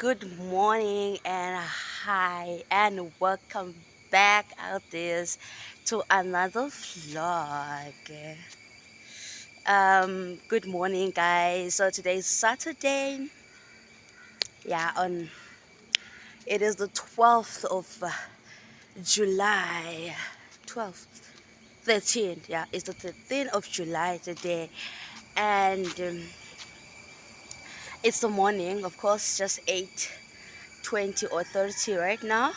Good morning and hi and welcome back out there to another vlog. Good morning guys. So today's Saturday. Yeah, on it is the 12th of July. 12th, 13th. Yeah, it's the 13th of July today. And it's the morning, of course, just 8:20 or 30 right now.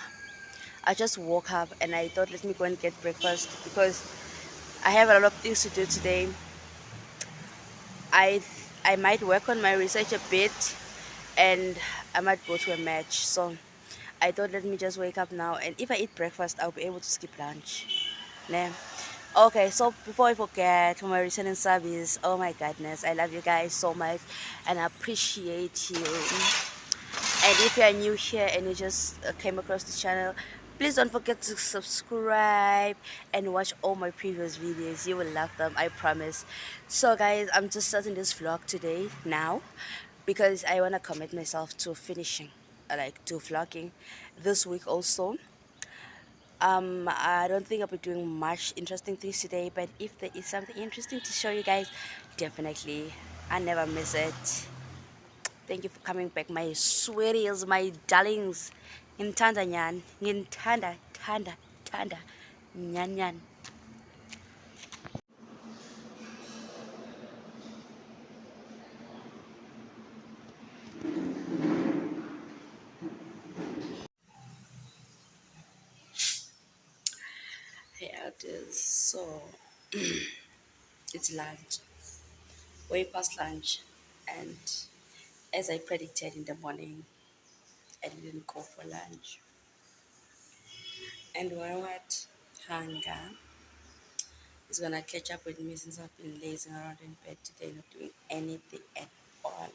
I just woke up and I thought, let me go and get breakfast because I have a lot of things to do today. I I might work on my research a bit and I might go to a match. So I thought, let me just wake up now, and if I eat breakfast, I'll be able to skip lunch. Nah. Okay, so before I forget, for my returning subbies, oh my goodness, I love you guys so much and I appreciate you. And if you are new here and you just came across this channel, please don't forget to subscribe and watch all my previous videos. You will love them, I promise. So guys, I'm just starting this vlog today now because I want to commit myself to finishing, like to vlogging this week also. I don't think I'll be doing much interesting things today, but if there is something interesting to show you guys, definitely I never miss it. Thank you for coming back, my sweeties, my darlings. Ngintanda nyan, ngintanda, tanda, nyan nyan. Here it is. So it's lunch, way past lunch, and as I predicted in the morning, I didn't go for lunch. And you know what? Hunger is gonna catch up with me since I've been lazing around in bed today, not doing anything at all.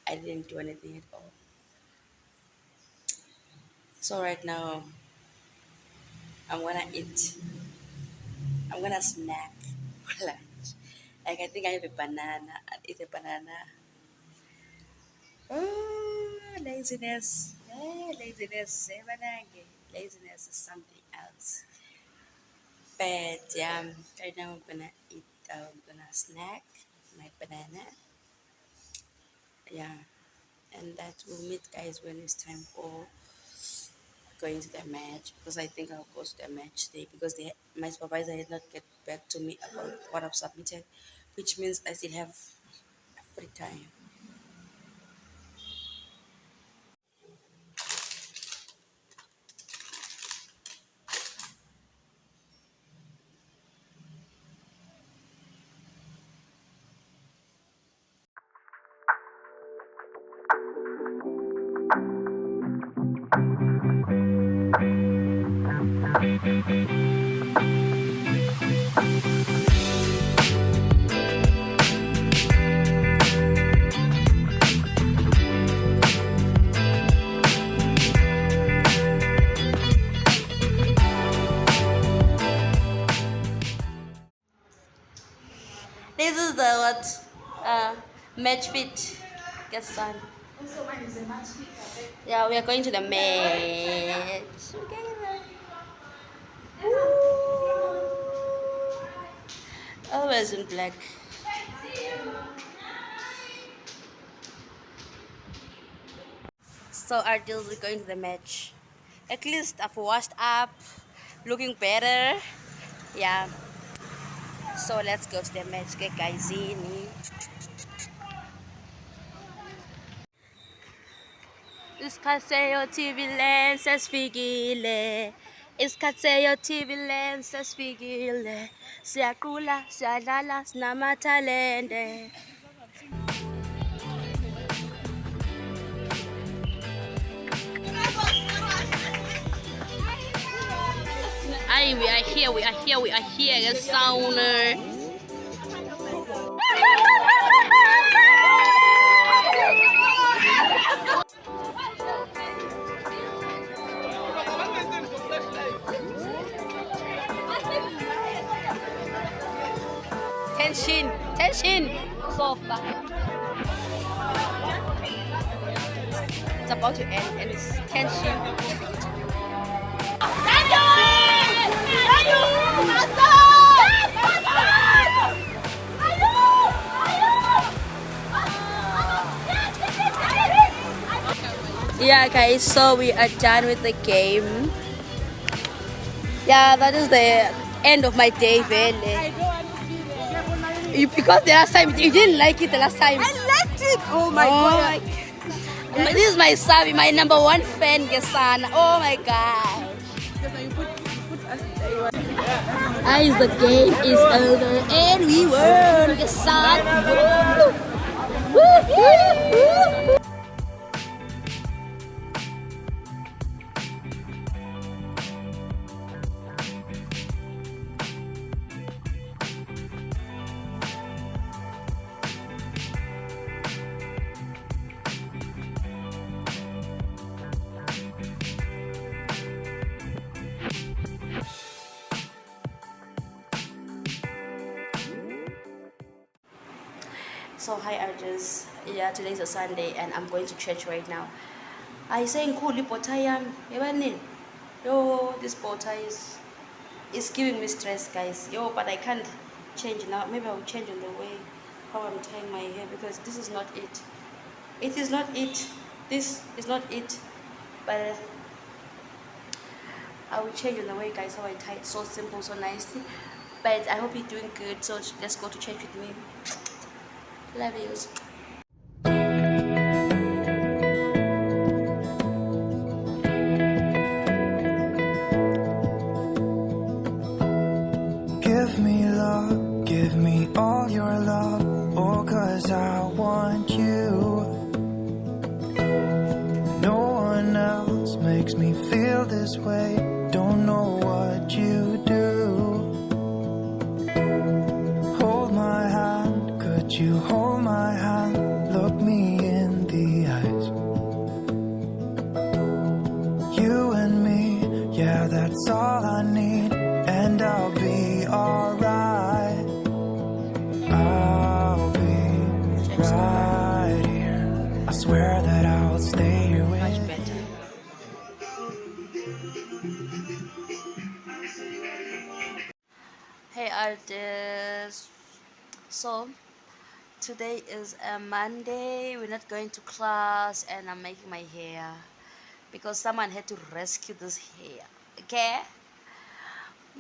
I didn't do anything at all. So right now, I'm gonna eat. I'm gonna snack for lunch. Like I think I have a banana. I'll eat a banana. Oh, laziness. Laziness. Laziness is something else. But yeah, right now I'm gonna eat. I'm gonna snack my banana. Yeah, and that will meet guys when it's time for going to the match, because I think I'll go to the match today because my supervisor did not get back to me about what I've submitted, which means I still have free time. This is the what? Match fit. Get sun. Yeah, we are going to the match together. Always in black. So our deals, we're going to the match. At least I've washed up, looking better. Yeah. So let's go to the match, get guys in. Isikhatheyo TV lens sesifikile. Isikhatheyo TV lens sesifikile. Siyaqula, siyadlala, sinamathalente. Aye, we are here, we are here, we are here. The sounder. Tension. Sofa. It's about to end and it's tension. Yeah, guys, so we are done with the game. Yeah, that is the end of my day, really. Because the last time you didn't like it the last time. I liked it. Oh my god. This is my Savi, my number one fan, Gesana. Oh my god. Guys, the game is over and we won, Gesana. Woo! So hi Arjus, yeah, today's a Sunday and I'm going to church right now. I saying cool potayam, yo, this potay is giving me stress, guys. Yo, but I can't change now. Maybe I'll change in the way how I'm tying my hair because this is not it. It is not it. This is not it. But I will change in the way, guys, how I tie it. So simple, so nicely. But I hope you're doing good. So let's go to church with me. Love yous. Give me love, give me all your love, oh, 'cause I want you. No one else makes me feel this way, don't know what you do. Hold my hand, could you hold my hand, look me in the eyes. You and me, yeah, that's all I need, and I'll be alright. I'll be right here. I swear that I'll stay here with Much you. better. Hey artists. So today is a Monday. We're not going to class and I'm making my hair because someone had to rescue this hair. Okay?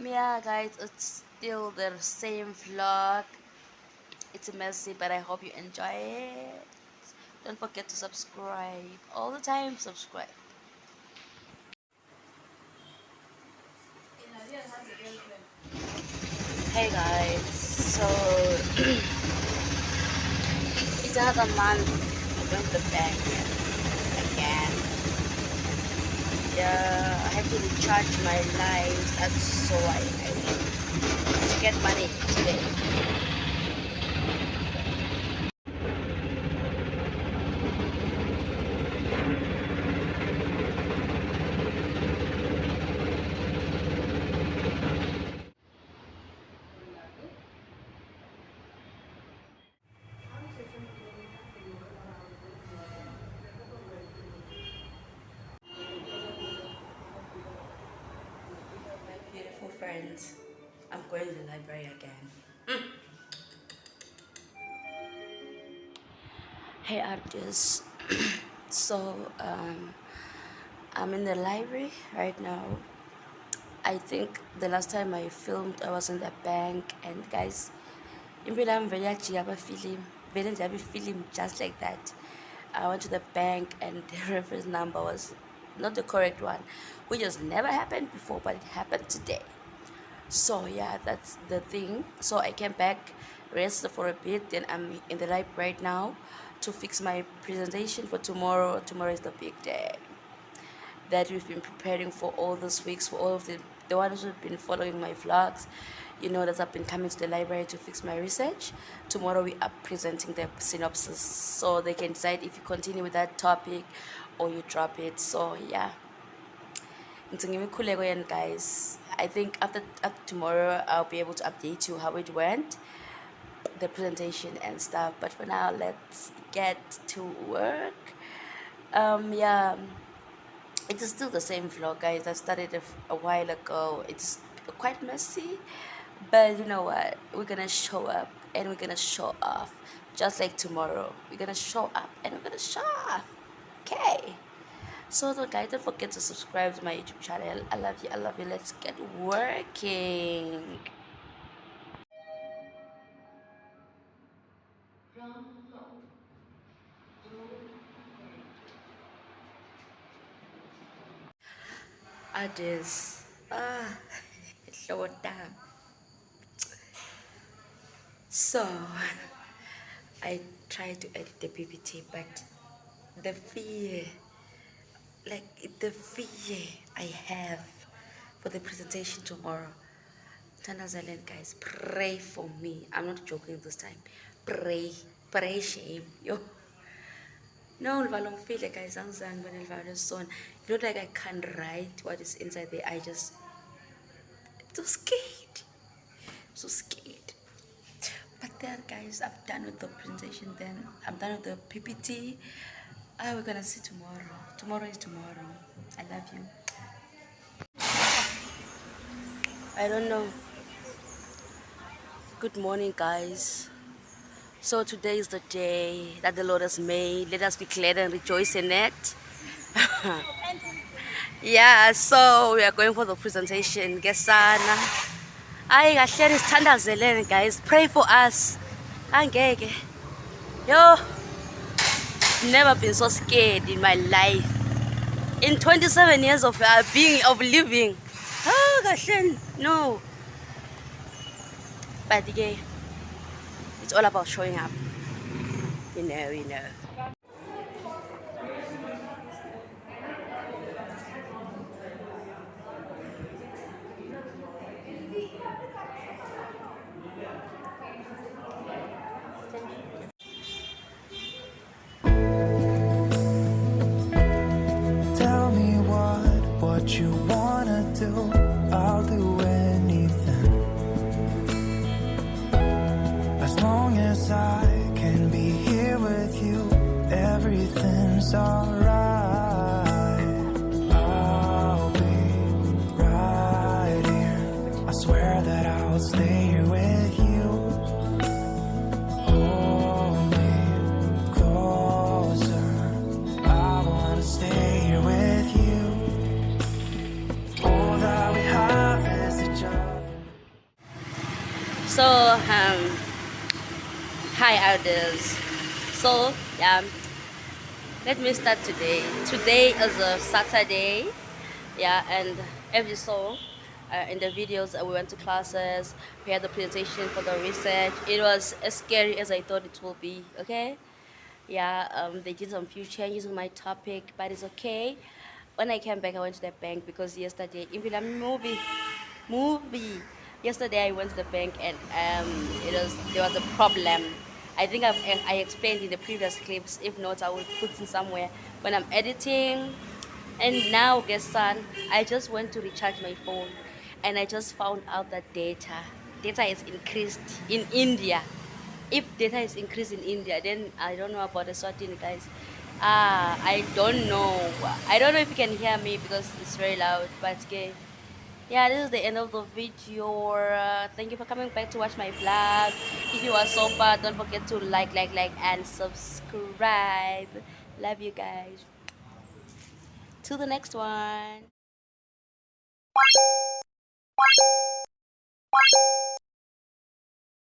Yeah guys, it's still the same vlog. It's messy but I hope you enjoy it. Don't forget to subscribe all the time. Subscribe. Hey guys, so it's another month. I'm going to the bank again. Yeah, I have to recharge my lines. That's so I need to get money today. My beautiful friends, I'm going to the library again. Hey artists, so I'm in the library right now. I think the last time I filmed I was in the bank and guys, impela I'm very film just like that. I went to the bank and the reference number was not the correct one, which has never happened before, but it happened today. So yeah, that's the thing. So I came back, rested for a bit, then I'm in the lab right now to fix my presentation for tomorrow. Tomorrow is the big day that we've been preparing for all these weeks. For all of the ones who've been following my vlogs, you know that I've been coming to the library to fix my research. Tomorrow we are presenting the synopsis, so they can decide if you continue with that topic or you drop it. So yeah, guys, I think after tomorrow I'll be able to update you how it went, the presentation and stuff. But for now, let's get to work. Yeah, it is still the same vlog, guys. I started a while ago. It's quite messy, but you know what? We're gonna show up and we're gonna show off. Just like tomorrow, we're gonna show up and we're gonna show off. Okay. So, guys, don't forget to subscribe to my YouTube channel. I love you. I love you. Let's get working. Others. Ah, slow down. So, I tried to edit the PPT, but the fear, the fear I have for the presentation tomorrow. Tanazalen, guys, pray for me. I'm not joking this time. Pray, pray shame. Yo. No, feel like I sang when I son. You know, like I can't write what is inside there. I just so scared. So scared. But then, guys, I'm done with the presentation. Then I'm done with the PPT. We're gonna see tomorrow. Tomorrow is tomorrow. I love you. I don't know. Good morning, guys. So today is the day that the Lord has made. Let us be glad and rejoice in it. Yeah, so we are going for the presentation. Gesana. Ay, kahle sithandazeleni, guys. Pray for us. Angeke. Yo, never been so scared in my life. In 27 years of living. Oh, kahle. No. But yeah, it's all about showing up. You know, you know. Tell me what you wanna do. I'll do anything as long as I can be here with you. Everything's alright. I'll be right here. I swear that I'll stay here with you. Hold me closer. I wanna stay here with you. All that we have is each other. So, hi, others. So, let me start today. Today is a Saturday, and as you saw in the videos, we went to classes. We had the presentation for the research. It was as scary as I thought it would be. Okay, they did some few changes on my topic, but it's okay. When I came back, I went to the bank because yesterday, in the movie. Yesterday I went to the bank and there was a problem. I think I explained in the previous clips. If not, I will put it somewhere when I'm editing. And now, guess son, I just went to recharge my phone, and I just found out that data is increased in India. If data is increased in India, then I don't know about the Swatini, guys. I don't know. I don't know if you can hear me because it's very loud, but okay. Yeah, this is the end of the video. Thank you for coming back to watch my vlog. If you are so far, don't forget to like, and subscribe. Love you guys. Till the next one.